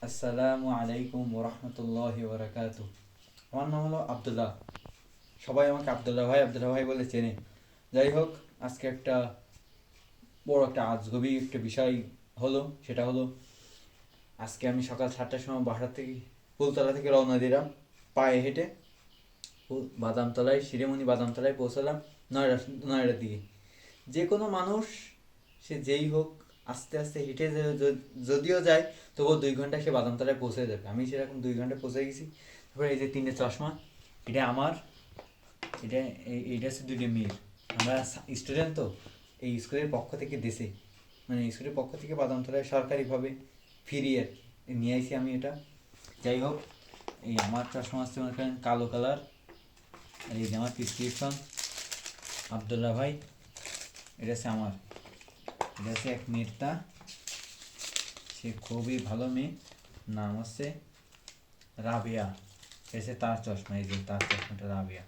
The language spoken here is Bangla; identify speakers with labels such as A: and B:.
A: আসসালামু আলাইকুম ওরহমতুল্লাহি ওবরাকাতু। আমার নাম হলো আবদুল্লাহ। সবাই আমাকে আবদুল্লাহ ভাই বলে চেনে। যাই হোক, আজকে একটা বড় একটা আজগবি একটা বিষয় হলো। সেটা হলো, আজকে আমি সকাল 7টার সময় বাসা থেকে ফুলতলা থেকে রওনা দিলাম পায়ে হেঁটে। বাদামতলায় শিরেমণি বাদামতলায় পৌঁছালাম নয়টার দিকে। যে কোনো মানুষ, সে যেই হোক, আস্তে আস্তে হেঁটে যদিও যায়, তবুও 2 ঘন্টা সে বাদামতলায় পৌঁছে যাবে। আমি সেরকম 2 ঘন্টা পৌঁছে গেছি। তারপরে এই যে 3টে চশমা, এটা আমার, এটা এইটা হচ্ছে 2টে মেয়ের। আমরা স্টুডেন্ট তো, এই স্কুলের পক্ষ থেকে দেশে, মানে স্কুলের পক্ষ থেকে বাদামতলায় সরকারিভাবে ফিরিয়ে নিয়ে আইছি আমি এটা। যাই হোক, এই আমার চশমা হচ্ছে মনে করেন কালো কালার। আর এই যে আমার প্রেসক্রিপশন, আবদুল্লাহ ভাই, এটা হচ্ছে আমার। এটা হচ্ছে এক মেয়েরটা, সে খুবই ভালো মেয়ে, নাম হচ্ছে রাবিয়া। এসে তার চশমা, এই যে তার চশমাটা রাবিয়া।